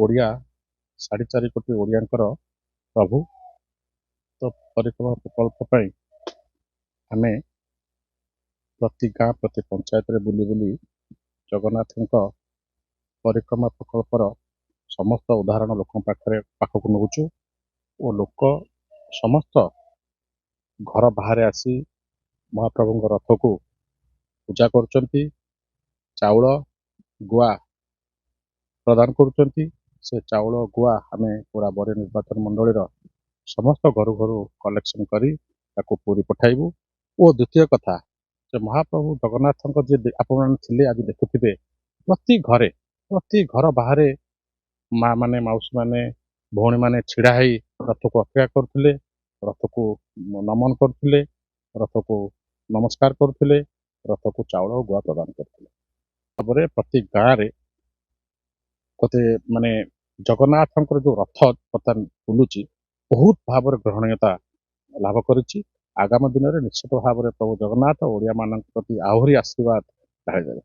ଓଡ଼ିଆ 4.5 କୋଟି ଓଡ଼ିଆଙ୍କର ପ୍ରଭୁ। ତ ପରିକ୍ରମା ପ୍ରକଳ୍ପ ପାଇଁ ଆମେ ପ୍ରତି ଗାଁ ପ୍ରତି ପଞ୍ଚାୟତରେ ବୁଲି ବୁଲି ଜଗନ୍ନାଥଙ୍କ ପରିକ୍ରମା ପ୍ରକଳ୍ପର ସମସ୍ତ ଉଦାହରଣ ଲୋକଙ୍କ ପାଖକୁ ନେଉଛୁ ଓ ଲୋକ ସମସ୍ତ ଘର ବାହାରେ ଆସି ମହାପ୍ରଭୁଙ୍କ ରଥକୁ ପୂଜା କରୁଛନ୍ତି, ଚାଉଳ ଗୁଆ ପ୍ରଦାନ କରୁଛନ୍ତି। ସେ ଚାଉଳ ଗୁଆ ଆମେ ପୁରା ବରୀ ନିର୍ବାଚନ ମଣ୍ଡଳୀର ସମସ୍ତ ଘରୁ ଘରୁ କଲେକ୍ସନ କରି ତାକୁ ପୁରୀ ପଠାଇବୁ। ଓ ଦ୍ୱିତୀୟ କଥା, ଯେ ମହାପ୍ରଭୁ ଜଗନ୍ନାଥଙ୍କ ଯିଏ ଆପଣମାନେ ଥିଲେ ଆଜି ଦେଖୁଥିବେ, ପ୍ରତି ଘର ବାହାରେ ମା ମାନେ, ମାଉସୀ ମାନେ, ଭଉଣୀମାନେ ଛିଡ଼ା ହେଇ ରଥକୁ ଅପେକ୍ଷା କରୁଥିଲେ, ରଥକୁ ନମନ କରୁଥିଲେ, ରଥକୁ ନମସ୍କାର କରୁଥିଲେ, ରଥକୁ ଚାଉଳ ଓ ଗୁଆ ପ୍ରଦାନ କରୁଥିଲେ। ତାପରେ ପ୍ରତି ଗାଁରେ ମାନେ ଜଗନ୍ନାଥଙ୍କର ଯୋଉ ରଥ ବର୍ତ୍ତମାନ ବୁଲୁଛି ବହୁତ ଭାବରେ ଗ୍ରହଣୀୟତା ଲାଭ କରିଛି। ଆଗାମୀ ଦିନରେ ନିଶ୍ଚିତ ଭାବରେ ପ୍ରଭୁ ଜଗନ୍ନାଥ ଓଡ଼ିଆ ମାନଙ୍କ ପ୍ରତି ଆହୁରି ଆଶୀର୍ବାଦ ଢାଳିଦେବେ।